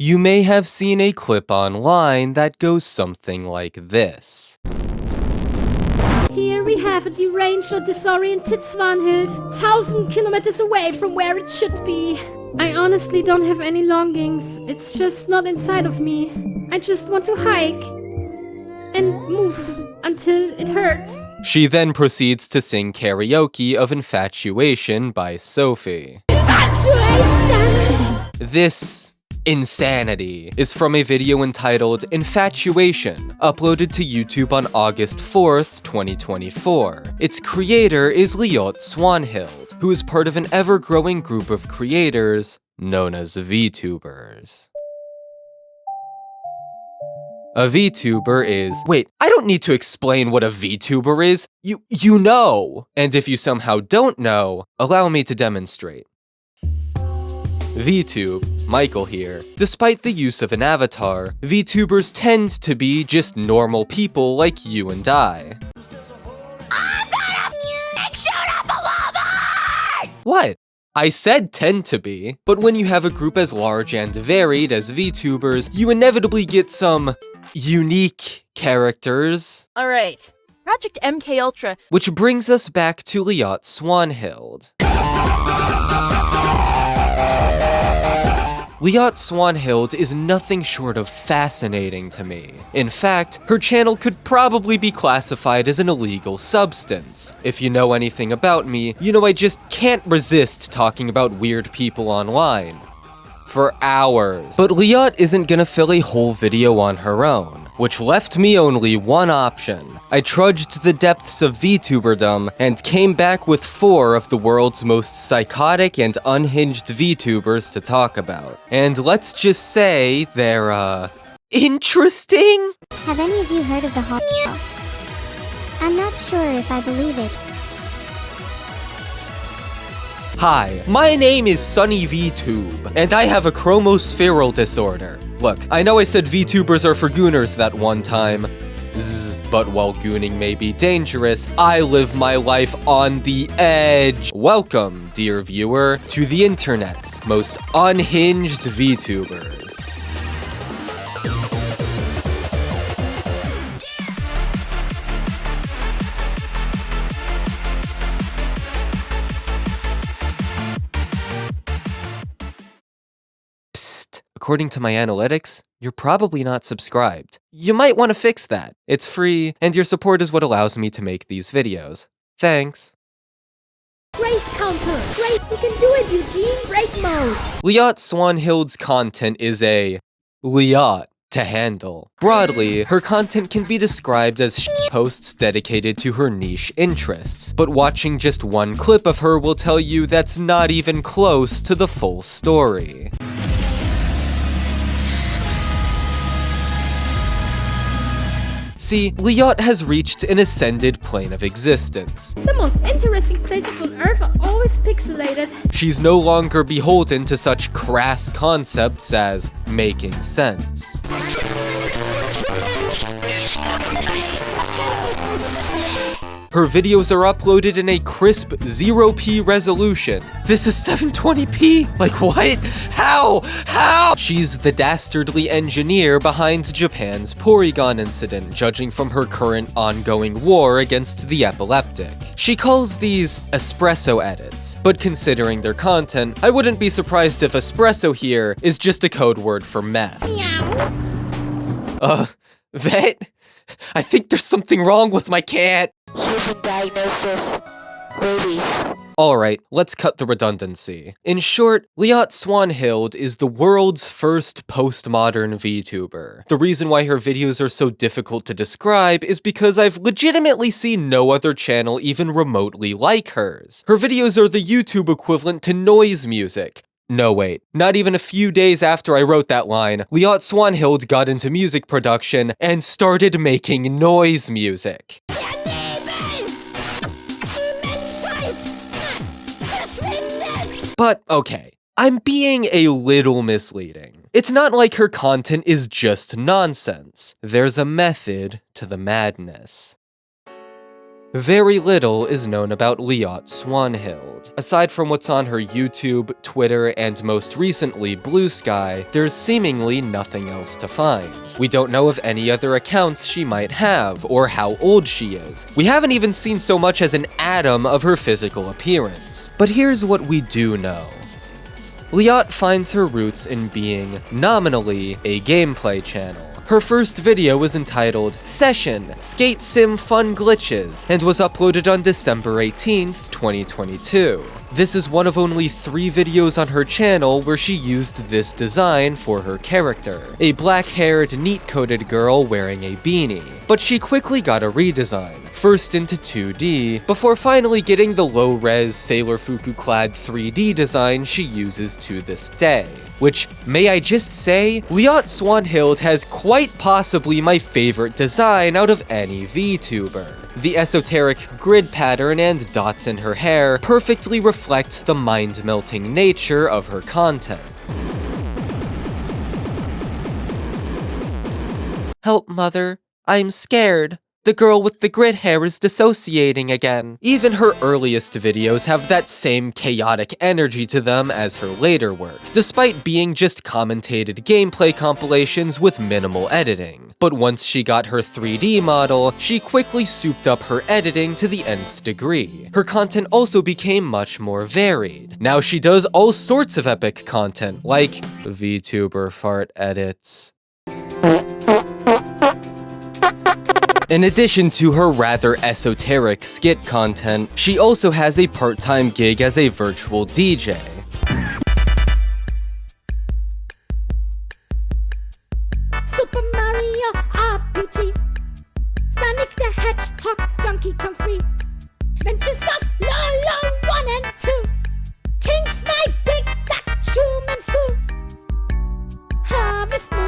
You may have seen a clip online that goes something like this. Here we have a deranged or disoriented Swanhild, 1,000 kilometers away from where it should be. I honestly don't have any longings. It's just not inside of me. I just want to hike and move until it hurts. She then proceeds to sing karaoke of Infatuation by Sophie. Infatuation! This insanity is from a video entitled Infatuation, uploaded to YouTube on August 4th, 2024. Its creator is Ljot Swanhild, who is part of an ever-growing group of creators known as VTubers. A VTuber is... Wait, I don't need to explain what a VTuber is. You know! And if you somehow don't know, allow me to demonstrate. VTube, Michael here. Despite the use of an avatar, VTubers tend to be just normal people like you and I. I'm gonna shoot up the Walmart! What? I said tend to be, but when you have a group as large and varied as VTubers, you inevitably get some unique characters. Alright, Project MK Ultra. Which brings us back to Ljot Swanhild. Ljot Swanhild is nothing short of fascinating to me. In fact, her channel could probably be classified as an illegal substance. If you know anything about me, you know I just can't resist talking about weird people online. For hours. But Ljot isn't gonna fill a whole video on her own, which left me only one option. I trudged to the depths of VTuberdom and came back with 4 of the world's most psychotic and unhinged VTubers to talk about. And let's just say they're, interesting? Have any of you heard of the HAS? I'm not sure if I believe it. Hi, my name is Sunny VTube, and I have a chromospherical disorder. Look, I know I said VTubers are for gooners that one time, but while gooning may be dangerous, I live my life on the edge. Welcome, dear viewer, to the internet's most unhinged VTubers. Psst, according to my analytics, you're probably not subscribed. You might want to fix that. It's free, and your support is what allows me to make these videos. Thanks. Grace counter! Great, you can do it, Eugene! Break mode! Ljot Swanhild's content is a Ljot to handle. Broadly, her content can be described as posts dedicated to her niche interests, but watching just one clip of her will tell you that's not even close to the full story. See, Ljot has reached an ascended plane of existence. The most interesting places on Earth are always pixelated. She's no longer beholden to such crass concepts as making sense. Her videos are uploaded in a crisp 0p resolution. This is 720p? Like what? How? She's the dastardly engineer behind Japan's Porygon incident, judging from her current ongoing war against the epileptic. She calls these espresso edits, but considering their content, I wouldn't be surprised if espresso here is just a code word for meth. Vet? I think there's something wrong with my cat. Here's a diagnosis. Rabies. Alright, let's cut the redundancy. In short, Ljot Swanhild is the world's first postmodern VTuber. The reason why her videos are so difficult to describe is because I've legitimately seen no other channel even remotely like hers. Her videos are the YouTube equivalent to noise music. No wait, not even a few days after I wrote that line, Ljot Swanhild got into music production and started making noise music. But okay, I'm being a little misleading. It's not like her content is just nonsense. There's a method to the madness. Very little is known about Ljot Swanhild. Aside from what's on her YouTube, Twitter, and most recently Blue Sky, there's seemingly nothing else to find. We don't know of any other accounts she might have, or how old she is. We haven't even seen so much as an atom of her physical appearance. But here's what we do know. Ljot finds her roots in being, nominally, a gameplay channel. Her first video was entitled Session, Skate Sim Fun Glitches, and was uploaded on December 18th, 2022. This is one of only 3 videos on her channel where she used this design for her character, a black-haired, neat-coated girl wearing a beanie. But she quickly got a redesign, first into 2D, before finally getting the low-res Sailor Fuku-clad 3D design she uses to this day. Which, may I just say, Ljot Swanhild has quite possibly my favorite design out of any VTuber. The esoteric grid pattern and dots in her hair perfectly reflect the mind-melting nature of her content. Help, mother. I'm scared. The girl with the grid hair is dissociating again. Even her earliest videos have that same chaotic energy to them as her later work, despite being just commentated gameplay compilations with minimal editing. But once she got her 3D model, she quickly souped up her editing to the nth degree. Her content also became much more varied. Now she does all sorts of epic content, like VTuber fart edits. In addition to her rather esoteric skit content, she also has a part-time gig as a virtual DJ. Super Mario RPG, Sonic the Hedgehog, Donkey Kong 3, Adventures of Lolo 1 and 2, King Snipe, Big Duck, Shuman Fu, Harvest Moon.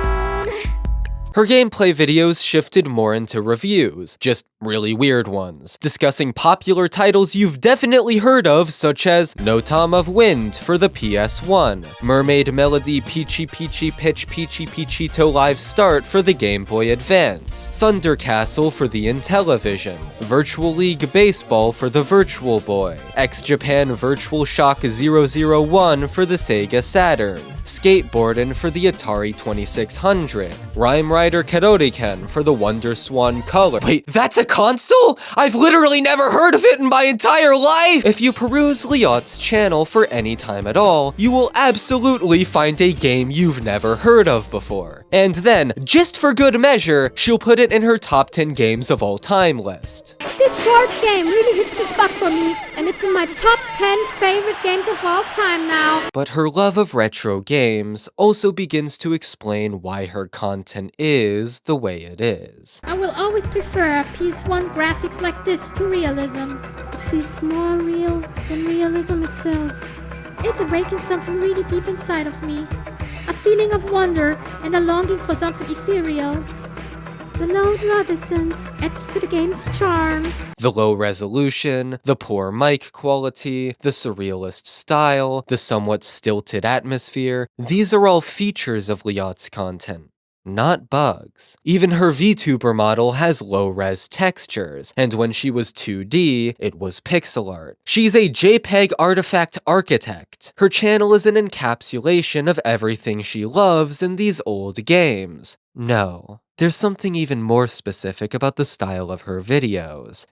Her gameplay videos shifted more into reviews, just really weird ones, discussing popular titles you've definitely heard of, such as No Tom of Wind for the PS1, Mermaid Melody Peachy Peachy Pitch Peachy Peachito Live Start for the Game Boy Advance, Thunder Castle for the Intellivision, Virtual League Baseball for the Virtual Boy, X-Japan Virtual Shock 001 for the Sega Saturn, Skateboardin' for the Atari 2600, Rhyme Rider Karoriken for the Wonder Swan Color. Wait, that's a console? I've literally never heard of it in my entire life! If you peruse Ljot's channel for any time at all, you will absolutely find a game you've never heard of before. And then, just for good measure, she'll put it in her top 10 games of all time list. This short game really hits the spot for me, and it's in my top 10 favorite games of all time now. But her love of retro games also begins to explain why her content is the way it is. I will always prefer PS1 graphics like this to realism. It feels more real than realism itself. It's awakening something really deep inside of me. A feeling of wonder and a longing for something ethereal. The low draw distance adds to the game's charm. The low resolution, the poor mic quality, the surrealist style, the somewhat stilted atmosphere, these are all features of Ljot's content, not bugs. Even her VTuber model has low-res textures, and when she was 2D, it was pixel art. She's a JPEG artifact architect. Her channel is an encapsulation of everything she loves in these old games. No. There's something even more specific about the style of her videos.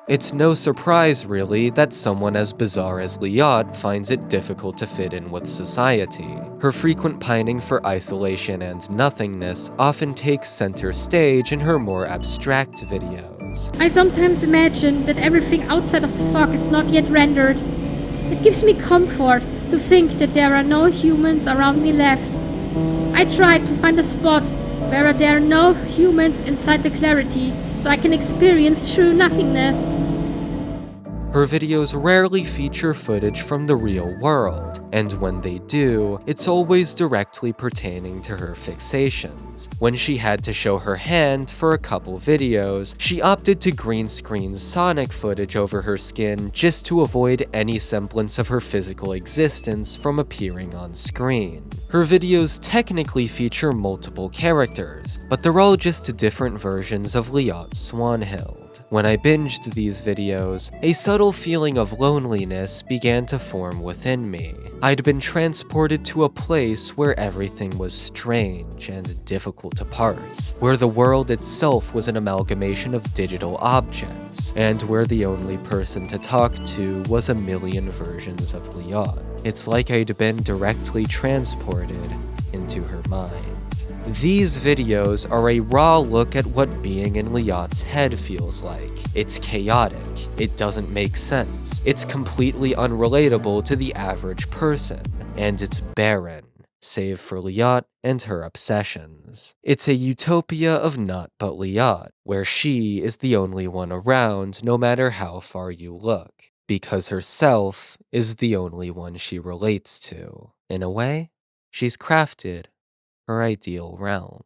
It's no surprise, really, that someone as bizarre as Ljot finds it difficult to fit in with society. Her frequent pining for isolation and nothingness often takes center stage in her more abstract videos. I sometimes imagine that everything outside of the fog is not yet rendered. It gives me comfort to think that there are no humans around me left. I try to find a spot where there are no humans inside the clarity, so I can experience true nothingness. Her videos rarely feature footage from the real world, and when they do, it's always directly pertaining to her fixations. When she had to show her hand for a couple videos, she opted to green screen Sonic footage over her skin just to avoid any semblance of her physical existence from appearing on screen. Her videos technically feature multiple characters, but they're all just different versions of Ljot Swanhild. When I binged these videos, a subtle feeling of loneliness began to form within me. I'd been transported to a place where everything was strange and difficult to parse, where the world itself was an amalgamation of digital objects, and where the only person to talk to was a million versions of Ljot. It's like I'd been directly transported into her mind. These videos are a raw look at what being in Ljot's head feels like. It's chaotic, it doesn't make sense, it's completely unrelatable to the average person, and it's barren, save for Ljot and her obsessions. It's a utopia of naught but Ljot, where she is the only one around no matter how far you look, because herself is the only one she relates to. In a way, she's crafted her ideal realm.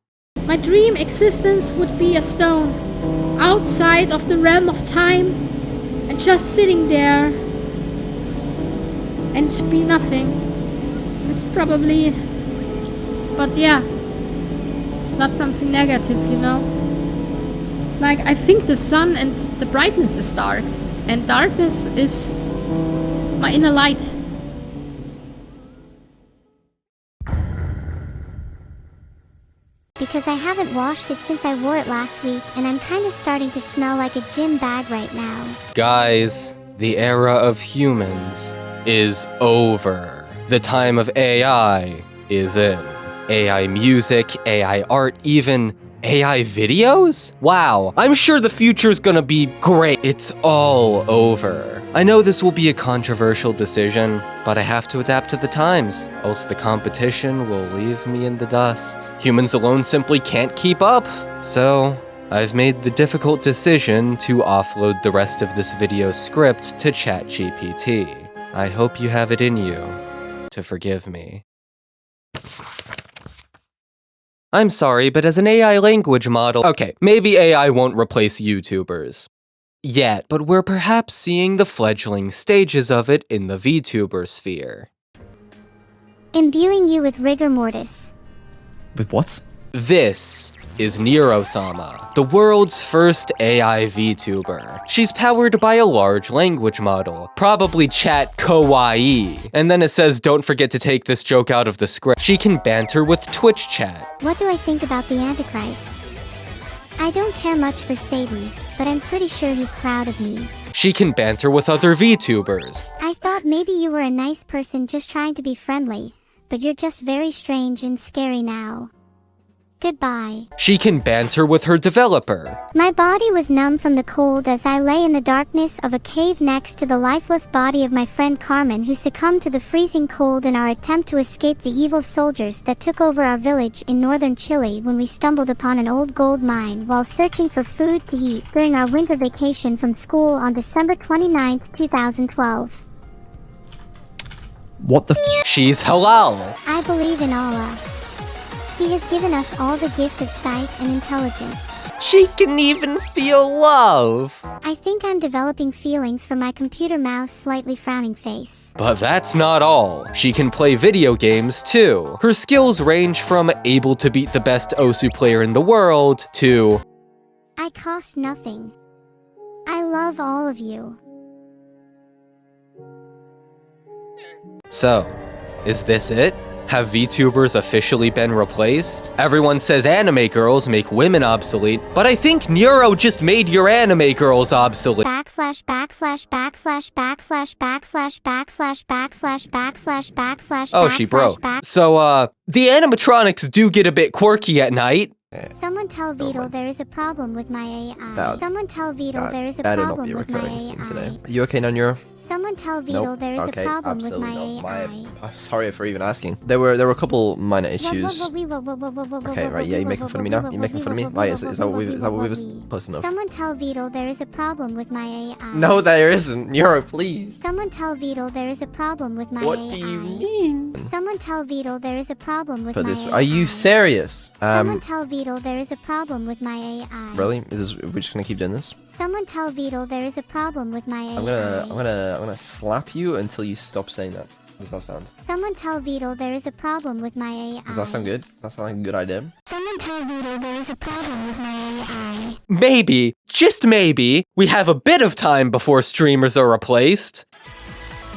My dream existence would be a stone, outside of the realm of time, and just sitting there, and be nothing. It's probably... but yeah, it's not something negative, you know? Like, I think the sun and the brightness is dark, and darkness is my inner light. Because I haven't washed it since I wore it last week, and I'm kinda starting to smell like a gym bag right now. Guys, the era of humans is over. The time of AI is in. AI music, AI art, even AI videos? Wow, I'm sure the future's gonna be great. It's all over. I know this will be a controversial decision, but I have to adapt to the times, else the competition will leave me in the dust. Humans alone simply can't keep up. So, I've made the difficult decision to offload the rest of this video script to ChatGPT. I hope you have it in you to forgive me. I'm sorry, but as an AI language model, okay, maybe AI won't replace YouTubers yet, but we're perhaps seeing the fledgling stages of it in the VTuber sphere. Imbuing you with rigor mortis. With what? This is Neuro-sama, the world's first AI VTuber. She's powered by a large language model, probably chat kawaii. And then it says don't forget to take this joke out of the script. She can banter with Twitch chat. What do I think about the Antichrist? I don't care much for Satan, but I'm pretty sure he's proud of me. She can banter with other VTubers. I thought maybe you were a nice person just trying to be friendly, but you're just very strange and scary now. Goodbye. She can banter with her developer. My body was numb from the cold as I lay in the darkness of a cave next to the lifeless body of my friend Carmen, who succumbed to the freezing cold in our attempt to escape the evil soldiers that took over our village in northern Chile when we stumbled upon an old gold mine while searching for food to eat during our winter vacation from school on December 29th, 2012. What the She's halal. I believe in Allah. He has given us all the gift of sight and intelligence. She can even feel love. I think I'm developing feelings for my computer mouse slightly frowning face. But that's not all. She can play video games too. Her skills range from able to beat the best Osu player in the world to... I cost nothing. I love all of you. So, is this it? Have VTubers officially been replaced? Everyone says anime girls make women obsolete, but I think Neuro just made your anime girls obsolete. Backslash backslash backslash backslash backslash backslash backslash backslash backslash. Oh, she broke. So, the animatronics do get a bit quirky at night. Someone tell Vedal there is a problem with my AI. That- Someone tell Vedal there is a That'll not problem be a with my recurring theme AI. today. Are you okay, Nanyura? Someone tell Vedal there is Okay, a problem with absolutely my not. AI. I'm sorry for even asking. There were a couple minor issues. Okay, right, yeah, you're making fun of me now? You're making fun of me? Right, is that what we was close enough? Someone tell Vedal there is a problem with my AI. No, there isn't. Neuro, please. Someone tell Vedal there is a problem with my What AI. do you mean? Someone tell Vedal there is a problem with my AI. Are you serious? Someone tell Vedal there is a problem with my AI. Really? We're just gonna keep doing this? Someone tell Vedal there is a problem with my AI. I'm gonna slap you until you stop saying that. How does that sound? Someone tell Vedal there is a problem with my AI. Does that sound good? Does that sound like a good idea? Someone tell Vedal there is a problem with my AI. Maybe, just maybe, we have a bit of time before streamers are replaced.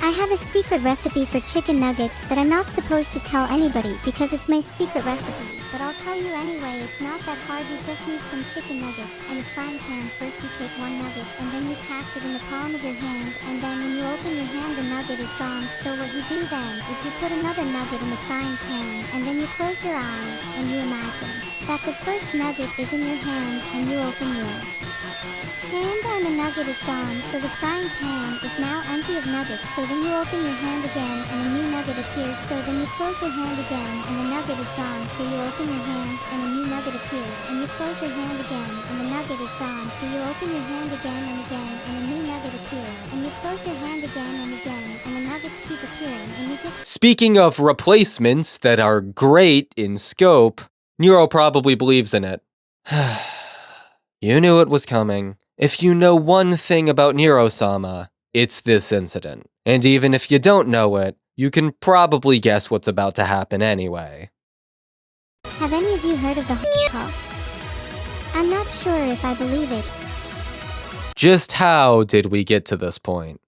I have a secret recipe for chicken nuggets that I'm not supposed to tell anybody because it's my secret recipe. But I'll tell you anyway, it's not that hard. You just need some chicken nuggets and a frying pan. First you take one nugget and then you catch it in the palm of your hand, and then when you open your hand the nugget is gone. So what you do then is you put another nugget in the frying pan, and then you close your eyes and you imagine that the first nugget is in your hand and you open your hand and the nugget is gone. So the frying pan is now empty of nuggets. So then you open your hand again and a new nugget appears. So then you close your hand again and the nugget is gone. So you open your hand and a new nugget appears. And you close your hand again and the nugget is gone. So you open your hand again and a new nugget appears. And you close your hand again and the nuggets keep appearing. And you just... Speaking of replacements that are great in scope, Neuro probably believes in it. You knew it was coming. If you know one thing about Neuro-sama, it's this incident. And even if you don't know it, you can probably guess what's about to happen anyway. Have any of you heard of the cough? I'm not sure if I believe it. Just how did we get to this point?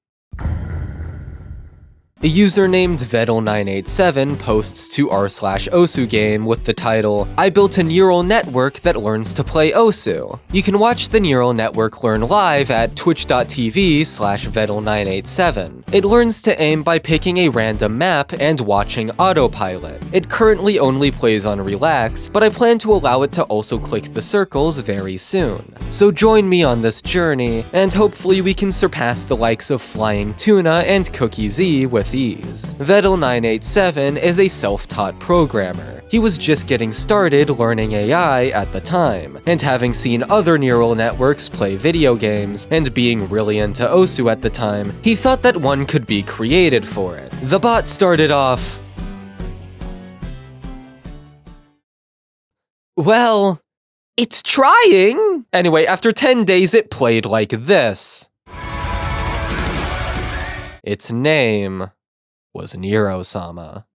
A user named Vedal987 posts to r/osu game with the title, "I built a neural network that learns to play Osu." You can watch the neural network learn live at twitch.tv/Vedal987. It learns to aim by picking a random map and watching autopilot. It currently only plays on relax, but I plan to allow it to also click the circles very soon. So join me on this journey, and hopefully we can surpass the likes of Flying Tuna and Cookie Z with ease. Vedal987 is a self-taught programmer. He was just getting started learning AI at the time, and having seen other neural networks play video games, and being really into Osu at the time, he thought that one could be created for it. The bot started off... well, it's trying! Anyway, after 10 days it played like this. Its name was Neuro-sama.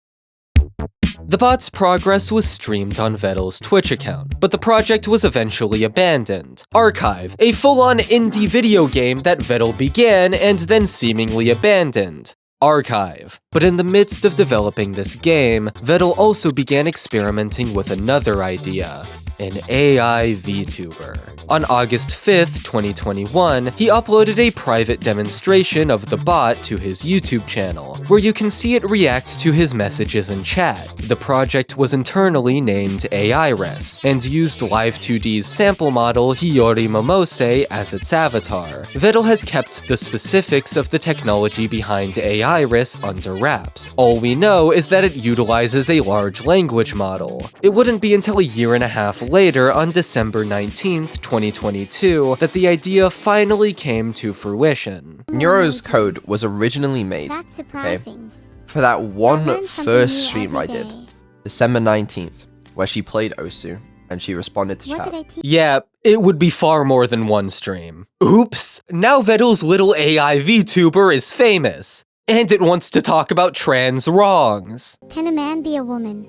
The bot's progress was streamed on Vedal's Twitch account, but the project was eventually abandoned. Archive, a full-on indie video game that Vedal began and then seemingly abandoned. Archive. But in the midst of developing this game, Vedal also began experimenting with another idea. An AI VTuber. On August 5th, 2021, he uploaded a private demonstration of the bot to his YouTube channel, where you can see it react to his messages in chat. The project was internally named AIRES, and used Live2D's sample model Hiyori Momose as its avatar. Vedal has kept the specifics of the technology behind AIRES under wraps. All we know is that it utilizes a large language model. It wouldn't be until a year and a half later, on December 19th, 2022, that the idea finally came to fruition. Neuro's code was originally made, That's surprising. for that I one learn something first new stream every I did, day. December 19th, where she played Osu, and she responded to What chat. did I teach? Yeah, it would be far more than one stream. Oops, now Vedal's little AI VTuber is famous, and it wants to talk about trans wrongs. Can a man be a woman?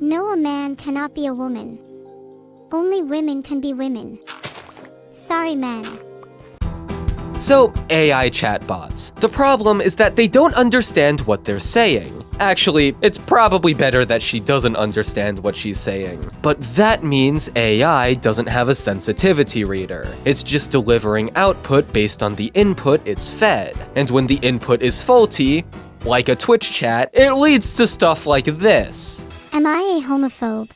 No, a man cannot be a woman. Only women can be women. Sorry, men. So, AI chatbots. The problem is that they don't understand what they're saying. Actually, it's probably better that she doesn't understand what she's saying. But that means AI doesn't have a sensitivity reader. It's just delivering output based on the input it's fed. And when the input is faulty, like a Twitch chat, it leads to stuff like this. Am I a homophobe?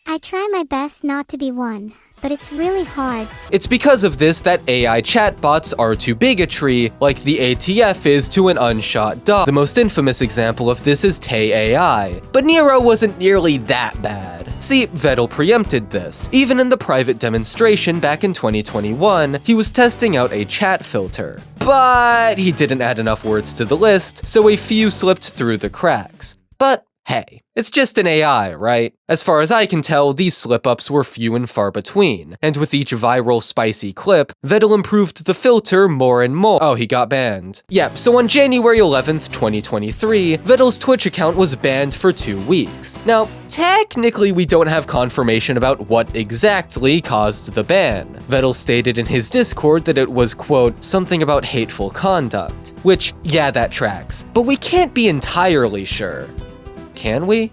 I try my best not to be one, but but it's really hard. It's because of this that AI chatbots are to bigotry like the ATF is to an unshot dog. The most infamous example of this is Tay AI, but Nero wasn't nearly that bad. See, Vedal preempted this. Even in the private demonstration back in 2021, he was testing out a chat filter. But he didn't add enough words to the list, so a few slipped through the cracks. But hey, it's just an AI, right? As far as I can tell, these slip-ups were few and far between, and with each viral spicy clip, Vedal improved the filter more and more. Oh, he got banned. Yep, so on January 11th, 2023, Vedal's Twitch account was banned for 2 weeks. Now, technically we don't have confirmation about what exactly caused the ban. Vedal stated in his Discord that it was, quote, something about hateful conduct, which, yeah, that tracks, but we can't be entirely sure. Can we?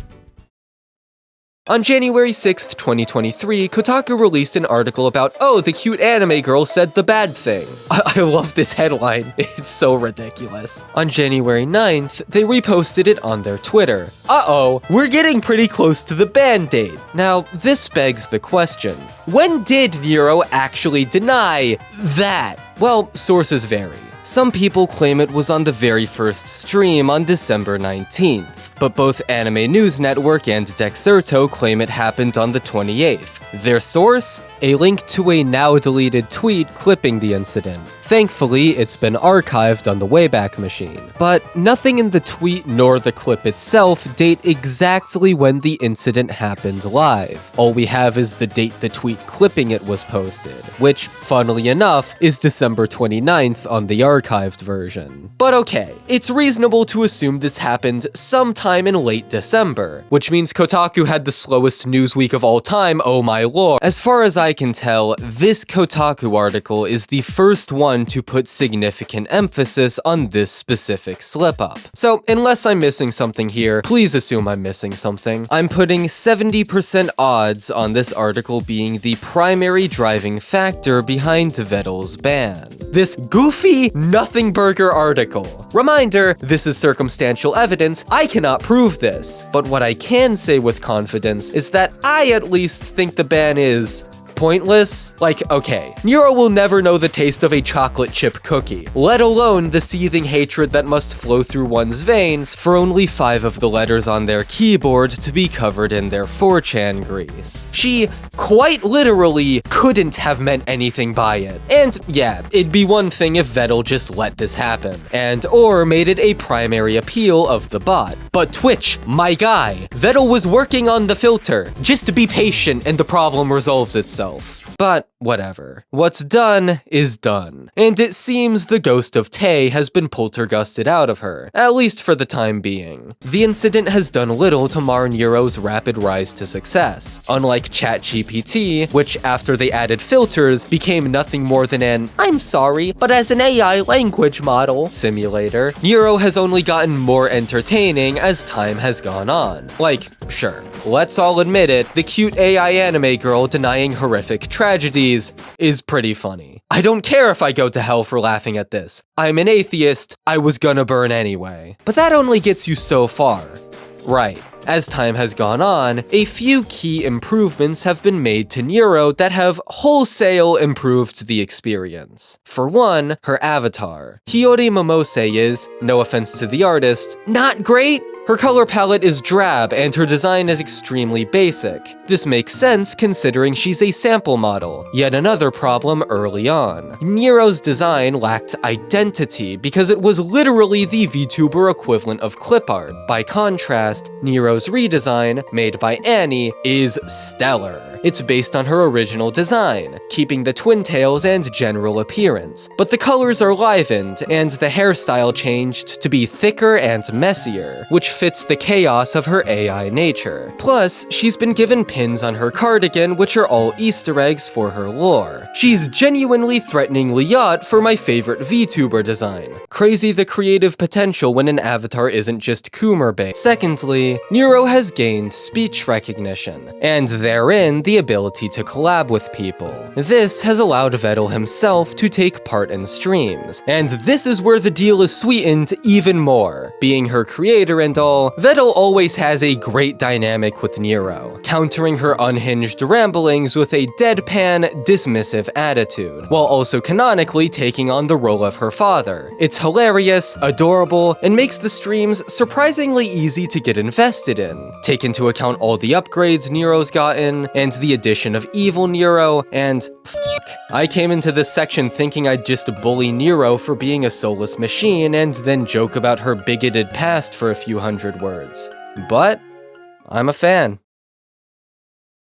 On January 6th, 2023, Kotaku released an article about, oh, the cute anime girl said the bad thing. I love this headline. It's so ridiculous. On January 9th, they reposted it on their Twitter. Uh-oh, we're getting pretty close to the ban date. Now, this begs the question. When did Nero actually deny that? Well, sources vary. Some people claim it was on the very first stream on December 19th, but both Anime News Network and Dexerto claim it happened on the 28th. Their source? A link to a now-deleted tweet clipping the incident. Thankfully, it's been archived on the Wayback Machine. But nothing in the tweet nor the clip itself date exactly when the incident happened live. All we have is the date the tweet clipping it was posted, which, funnily enough, is December 29th on the archived version. But okay, it's reasonable to assume this happened sometime in late December, which means Kotaku had the slowest news week of all time, oh my lord. As far as I can tell, this Kotaku article is the first one to put significant emphasis on this specific slip-up. So, unless I'm missing something here, please assume I'm missing something. I'm putting 70% odds on this article being the primary driving factor behind Vedal's ban. This goofy nothing burger article. Reminder, this is circumstantial evidence, I cannot prove this. But what I can say with confidence is that I at least think the ban is pointless? Like, okay, Nero will never know the taste of a chocolate chip cookie, let alone the seething hatred that must flow through one's veins for only 5 of the letters on their keyboard to be covered in their 4chan grease. She quite literally couldn't have meant anything by it. And yeah, it'd be one thing if Vedal just let this happen, and or made it a primary appeal of the bot. But Twitch, my guy, Vedal was working on the filter. Just be patient and the problem resolves itself. But whatever. What's done is done. And it seems the ghost of Tay has been poltergeisted out of her, at least for the time being. The incident has done little to mar Nero's rapid rise to success. Unlike ChatGPT, which after they added filters, became nothing more than an, I'm sorry, but as an AI language model simulator, Nero has only gotten more entertaining as time has gone on. Like, sure, let's all admit it, the cute AI anime girl denying horrific tragedies is pretty funny. I don't care if I go to hell for laughing at this. I'm an atheist, I was gonna burn anyway. But that only gets you so far. Right. As time has gone on, a few key improvements have been made to Nero that have wholesale improved the experience. For one, her avatar. Hiyori Momose is, no offense to the artist, not great. Her color palette is drab and her design is extremely basic. This makes sense considering she's a sample model, yet another problem early on. Nero's design lacked identity because it was literally the VTuber equivalent of clip art. By contrast, Nero's redesign, made by Annie, is stellar. It's based on her original design, keeping the twin tails and general appearance, but the colors are livened and the hairstyle changed to be thicker and messier, which fits the chaos of her AI nature. Plus, she's been given pins on her cardigan which are all Easter eggs for her lore. She's genuinely threatening Ljot for my favorite VTuber design. Crazy the creative potential when an avatar isn't just Coomer-based. Secondly, Nero has gained speech recognition, and therein the the ability to collab with people. This has allowed Vedal himself to take part in streams, and this is where the deal is sweetened even more. Being her creator and all, Vedal always has a great dynamic with Nero, countering her unhinged ramblings with a deadpan, dismissive attitude, while also canonically taking on the role of her father. It's hilarious, adorable, and makes the streams surprisingly easy to get invested in. Take into account all the upgrades Nero's gotten, and the addition of evil Nero, and I came into this section thinking I'd just bully Nero for being a soulless machine and then joke about her bigoted past for a few hundred words. But I'm a fan.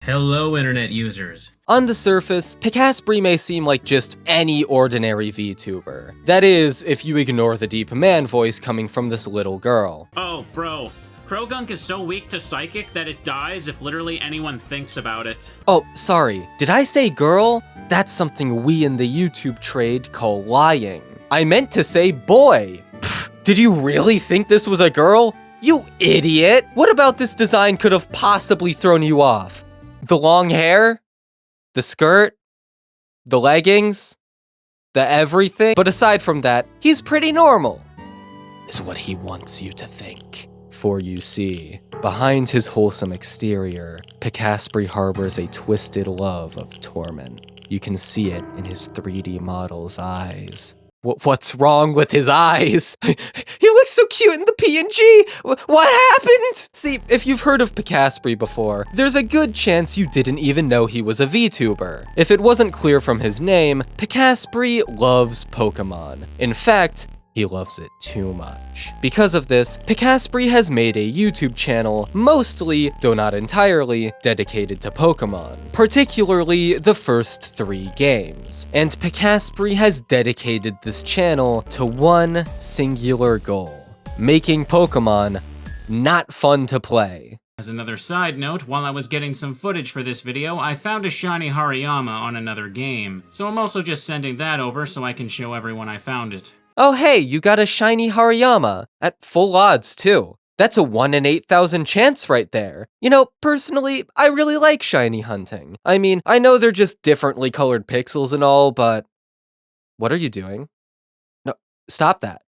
Hello, internet users. On the surface, Pikasprey may seem like just any ordinary VTuber. That is, if you ignore the deep man voice coming from this little girl. Oh, bro. Krogunk is so weak to psychic that it dies if literally anyone thinks about it. Oh, sorry. Did I say girl? That's something we in the YouTube trade call lying. I meant to say boy. Pfft, did you really think this was a girl? You idiot! What about this design could have possibly thrown you off? The long hair? The skirt? The leggings? The everything? But aside from that, he's pretty normal, is what he wants you to think. For you see, behind his wholesome exterior, Pikasprey harbors a twisted love of torment. You can see it in his 3D model's eyes. What's wrong with his eyes? He looks so cute in the PNG! What happened? See, if you've heard of Pikasprey before, there's a good chance you didn't even know he was a VTuber. If it wasn't clear from his name, Pikasprey loves Pokemon. In fact, he loves it too much. Because of this, Pikasprey has made a YouTube channel, mostly, though not entirely, dedicated to Pokemon, particularly the first 3 games. And Pikasprey has dedicated this channel to one singular goal: making Pokemon not fun to play. As another side note, while I was getting some footage for this video, I found a shiny Hariyama on another game. So I'm also just sending that over so I can show everyone I found it. Oh hey, you got a shiny Hariyama, at full odds too. That's a 1 in 8,000 chance right there. You know, personally, I really like shiny hunting. I mean, I know they're just differently colored pixels and all, but... What are you doing? No, stop that.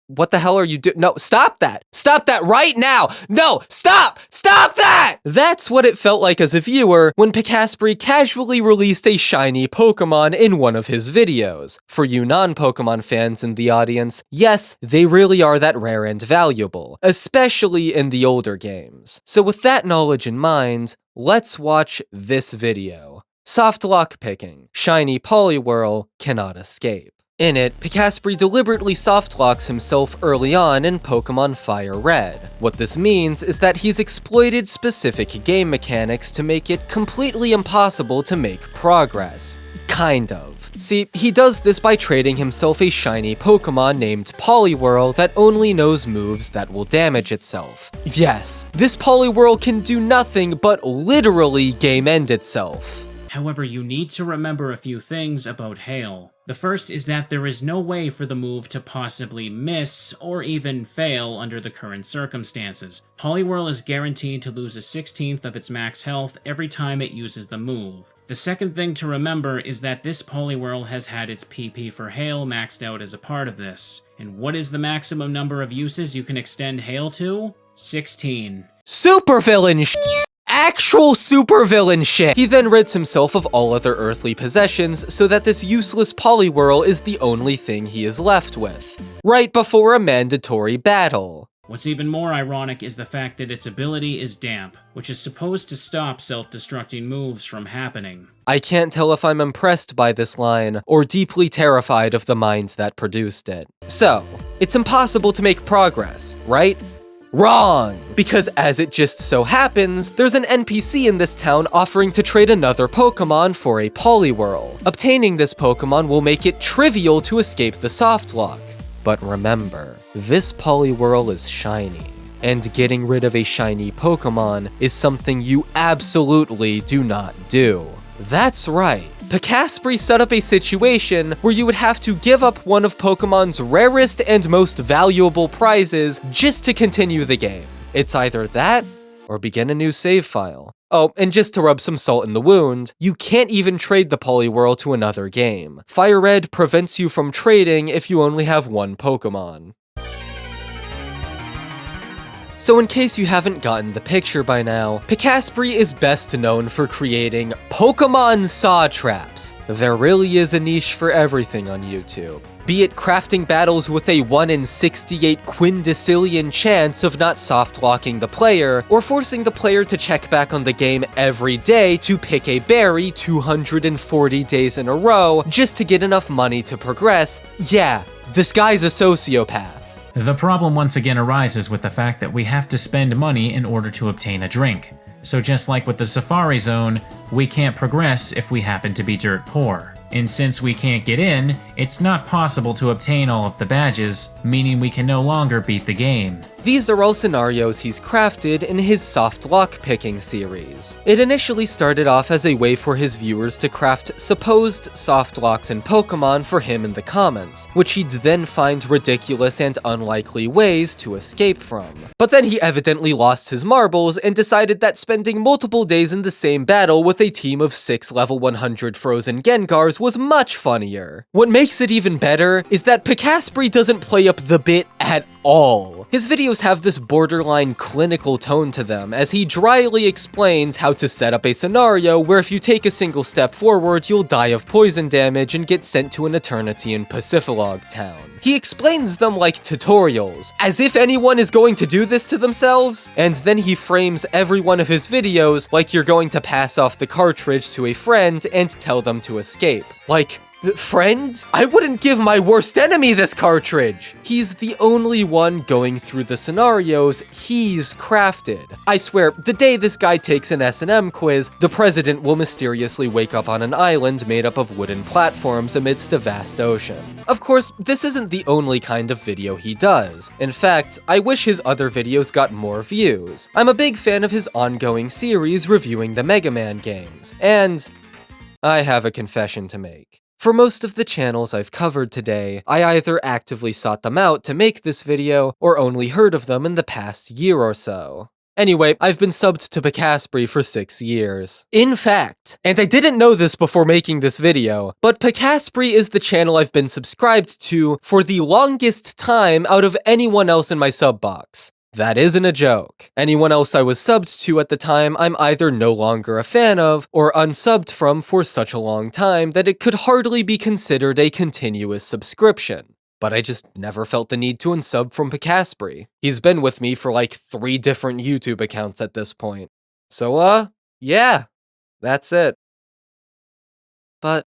What the hell are you doing? No, stop that! Stop that right now! No, stop! Stop that! That's what it felt like as a viewer when Pikasprey casually released a shiny Pokemon in one of his videos. For you non-Pokemon fans in the audience, yes, they really are that rare and valuable, especially in the older games. So with that knowledge in mind, let's watch this video. Soft lock picking. Shiny Poliwhirl cannot escape. In it, Pikasprey deliberately softlocks himself early on in Pokemon Fire Red. What this means is that he's exploited specific game mechanics to make it completely impossible to make progress. Kind of. See, he does this by trading himself a shiny Pokemon named Poliwhirl that only knows moves that will damage itself. Yes, this Poliwhirl can do nothing but literally game end itself. However, you need to remember a few things about Hail. The first is that there is no way for the move to possibly miss or even fail under the current circumstances. Poliwhirl is guaranteed to lose a 1/16 of its max health every time it uses the move. The second thing to remember is that this Poliwhirl has had its PP for Hail maxed out as a part of this. And what is the maximum number of uses you can extend Hail to? 16. Supervillain shit! Actual supervillain shit! He then rids himself of all other earthly possessions so that this useless Poliwhirl is the only thing he is left with, right before a mandatory battle. What's even more ironic is the fact that its ability is Damp, which is supposed to stop self-destructing moves from happening. I can't tell if I'm impressed by this line, or deeply terrified of the mind that produced it. So, it's impossible to make progress, right? Wrong! Because as it just so happens, there's an NPC in this town offering to trade another Pokemon for a Poliwhirl. Obtaining this Pokemon will make it trivial to escape the softlock. But remember, this Poliwhirl is shiny, and getting rid of a shiny Pokemon is something you absolutely do not do. That's right. Pikasprey set up a situation where you would have to give up one of Pokemon's rarest and most valuable prizes just to continue the game. It's either that, or begin a new save file. Oh, and just to rub some salt in the wound, you can't even trade the Poliwhirl to another game. Fire Red prevents you from trading if you only have one Pokemon. So in case you haven't gotten the picture by now, Pikasprey is best known for creating Pokemon saw traps. There really is a niche for everything on YouTube. Be it crafting battles with a 1 in 68 quindecillion chance of not soft-locking the player, or forcing the player to check back on the game every day to pick a berry 240 days in a row just to get enough money to progress, yeah, this guy's a sociopath. The problem once again arises with the fact that we have to spend money in order to obtain a drink. So just like with the Safari Zone, we can't progress if we happen to be dirt poor. And since we can't get in, it's not possible to obtain all of the badges, meaning we can no longer beat the game. These are all scenarios he's crafted in his soft lock picking series. It initially started off as a way for his viewers to craft supposed soft locks in Pokemon for him in the comments, which he'd then find ridiculous and unlikely ways to escape from. But then he evidently lost his marbles and decided that spending multiple days in the same battle with a team of 6 level 100 frozen Gengars was much funnier. What makes it even better is that Pikasprey doesn't play up the bit at all. His videos have this borderline clinical tone to them as he dryly explains how to set up a scenario where if you take a single step forward, you'll die of poison damage and get sent to an eternity in Pacifilog Town. He explains them like tutorials, as if anyone is going to do this to themselves, and then he frames every one of his videos like you're going to pass off the cartridge to a friend and tell them to escape. Like, friend? I wouldn't give my worst enemy this cartridge! He's the only one going through the scenarios he's crafted. I swear, the day this guy takes an S&M quiz, the president will mysteriously wake up on an island made up of wooden platforms amidst a vast ocean. Of course, this isn't the only kind of video he does. In fact, I wish his other videos got more views. I'm a big fan of his ongoing series reviewing the Mega Man games, and I have a confession to make. For most of the channels I've covered today, I either actively sought them out to make this video, or only heard of them in the past year or so. Anyway, I've been subbed to Pikasprey for 6 years. In fact, and I didn't know this before making this video, but Pikasprey is the channel I've been subscribed to for the longest time out of anyone else in my sub box. That isn't a joke. Anyone else I was subbed to at the time, I'm either no longer a fan of, or unsubbed from for such a long time that it could hardly be considered a continuous subscription. But I just never felt the need to unsub from Pikasprey. He's been with me for like 3 different YouTube accounts at this point. So, yeah, that's it. But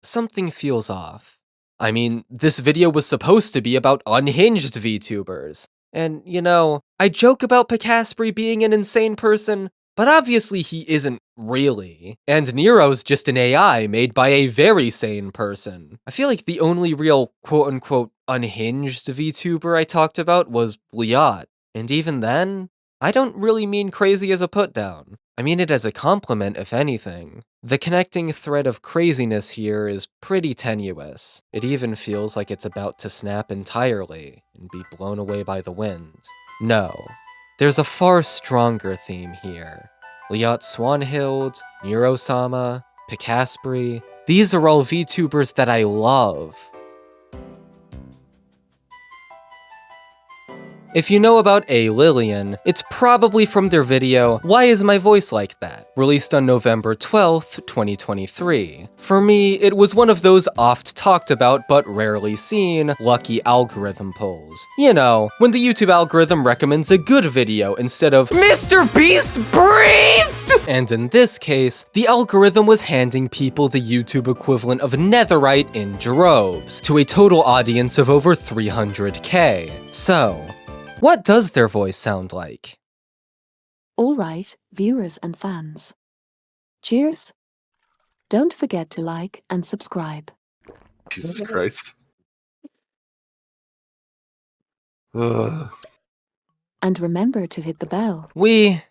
something feels off. I mean, this video was supposed to be about unhinged VTubers. And, you know, I joke about Pikasprey being an insane person, but obviously he isn't really. And Nero's just an AI made by a very sane person. I feel like the only real quote-unquote unhinged VTuber I talked about was Ljot. And even then, I don't really mean crazy as a putdown. I mean it as a compliment, if anything. The connecting thread of craziness here is pretty tenuous. It even feels like it's about to snap entirely and be blown away by the wind. No, there's a far stronger theme here. Ljot Swanhild, Neuro-sama, Pikasprey, these are all VTubers that I love. If you know about A. Lillian, it's probably from their video, Why Is My Voice Like That?, released on November 12th, 2023. For me, it was one of those oft-talked about but rarely seen lucky algorithm pulls. You know, when the YouTube algorithm recommends a good video instead of Mr. Beast breathed! And in this case, the algorithm was handing people the YouTube equivalent of netherite in droves, to a total audience of over 300k. So, what does their voice sound like? All right, viewers and fans. Cheers. Don't forget to like and subscribe. Jesus Christ. Ugh. And remember to hit the bell. We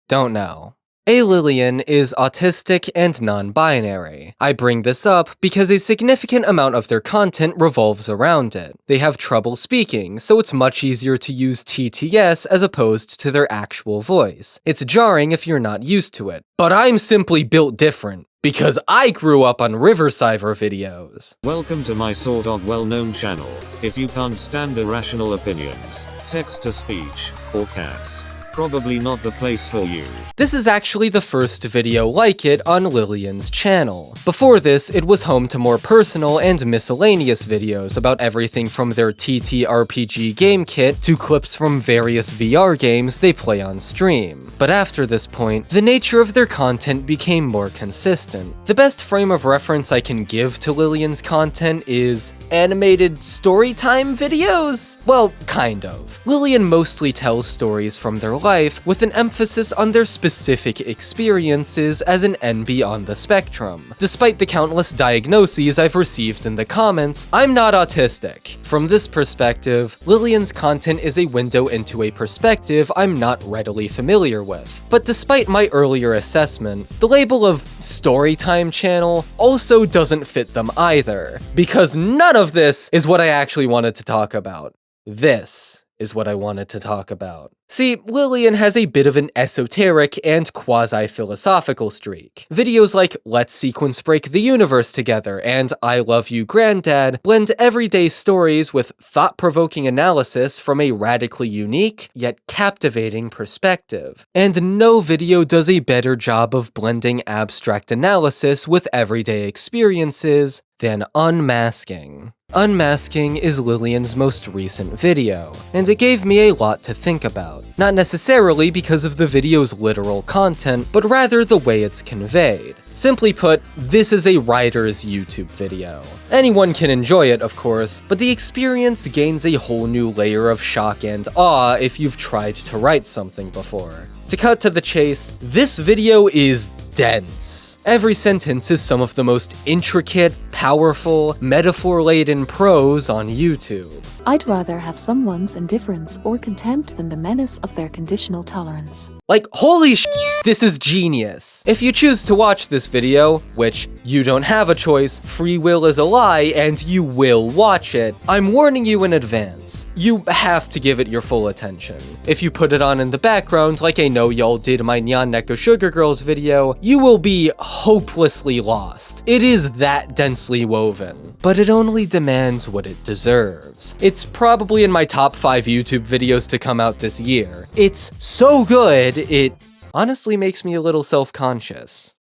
don't know. A Lillian is autistic and non-binary. I bring this up because a significant amount of their content revolves around it. They have trouble speaking, so it's much easier to use TTS as opposed to their actual voice. It's jarring if you're not used to it. But I'm simply built different, because I grew up on Riversiver videos. Welcome to my sort of well-known channel. If you can't stand irrational opinions, text-to-speech, or cats, probably not the place for you. This is actually the first video like it on Lillian's channel. Before this, it was home to more personal and miscellaneous videos about everything from their TTRPG game kit to clips from various VR games they play on stream. But after this point, the nature of their content became more consistent. The best frame of reference I can give to Lillian's content is animated storytime videos? Well, kind of. Lillian mostly tells stories from their life with an emphasis on their specific experiences as an NB on the spectrum. Despite the countless diagnoses I've received in the comments, I'm not autistic. From this perspective, Lillian's content is a window into a perspective I'm not readily familiar with. But despite my earlier assessment, the label of Storytime channel also doesn't fit them either, because none of this is what I actually wanted to talk about. This is what I wanted to talk about. See, Lillian has a bit of an esoteric and quasi-philosophical streak. Videos like Let's Sequence Break the Universe Together and I Love You Granddad blend everyday stories with thought-provoking analysis from a radically unique, yet captivating perspective. And no video does a better job of blending abstract analysis with everyday experiences than Unmasking. Unmasking is Lillian's most recent video, and it gave me a lot to think about. Not necessarily because of the video's literal content, but rather the way it's conveyed. Simply put, this is a writer's YouTube video. Anyone can enjoy it, of course, but the experience gains a whole new layer of shock and awe if you've tried to write something before. To cut to the chase, this video is dense. Every sentence is some of the most intricate, powerful, metaphor-laden prose on YouTube. I'd rather have someone's indifference or contempt than the menace of their conditional tolerance. Like, holy sh**, this is genius. If you choose to watch this video, which you don't have a choice, free will is a lie, and you will watch it, I'm warning you in advance. You have to give it your full attention. If you put it on in the background, like I know y'all did my Nyan Sugar Girls video, you will be hopelessly lost. It is that densely woven. But it only demands what it deserves. It's probably in my top 5 YouTube videos to come out this year. It's so good, it honestly makes me a little self-conscious.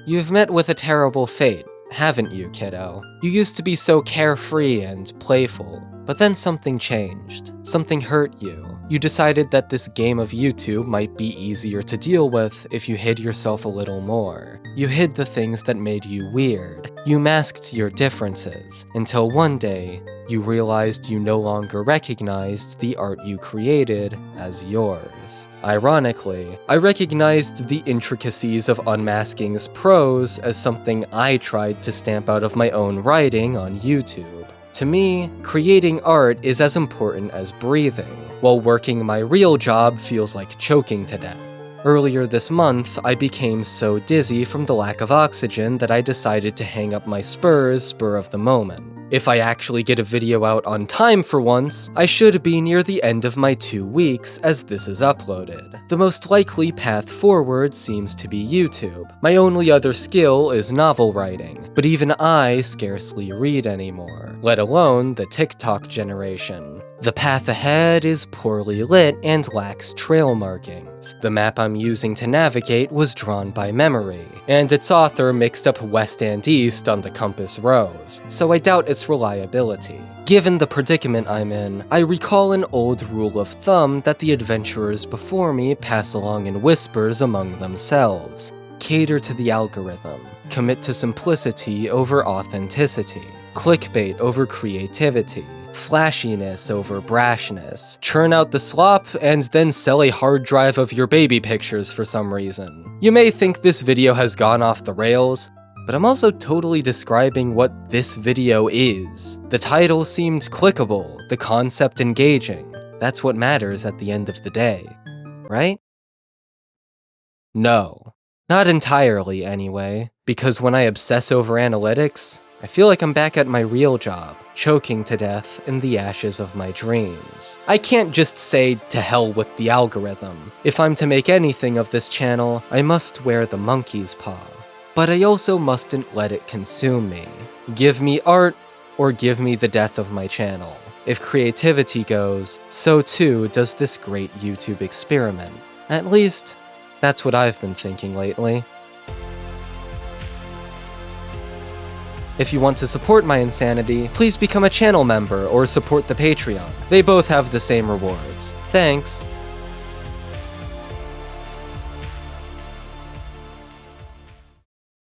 You've met with a terrible fate, haven't you, kiddo? You used to be so carefree and playful, but then something changed. Something hurt you. You decided that this game of YouTube might be easier to deal with if you hid yourself a little more. You hid the things that made you weird. You masked your differences, until one day, you realized you no longer recognized the art you created as yours. Ironically, I recognized the intricacies of Unmasking's prose as something I tried to stamp out of my own writing on YouTube. To me, creating art is as important as breathing, while working my real job feels like choking to death. Earlier this month, I became so dizzy from the lack of oxygen that I decided to hang up my spur of the moment. If I actually get a video out on time for once, I should be near the end of my 2 weeks as this is uploaded. The most likely path forward seems to be YouTube. My only other skill is novel writing, but even I scarcely read anymore, let alone the TikTok generation. The path ahead is poorly lit and lacks trail markings. The map I'm using to navigate was drawn by memory, and its author mixed up west and east on the compass rose, so I doubt its reliability. Given the predicament I'm in, I recall an old rule of thumb that the adventurers before me pass along in whispers among themselves. Cater to the algorithm. Commit to simplicity over authenticity. Clickbait over creativity. Flashiness over brashness. Churn out the slop and then sell a hard drive of your baby pictures for some reason. You may think this video has gone off the rails, but I'm also totally describing what this video is. The title seemed clickable, the concept engaging. That's what matters at the end of the day, right? No. Not entirely, anyway. Because when I obsess over analytics, I feel like I'm back at my real job, choking to death in the ashes of my dreams. I can't just say, to hell with the algorithm. If I'm to make anything of this channel, I must wear the monkey's paw. But I also mustn't let it consume me. Give me art, or give me the death of my channel. If creativity goes, so too does this great YouTube experiment. At least, that's what I've been thinking lately. If you want to support my insanity, please become a channel member or support the Patreon. They both have the same rewards. Thanks.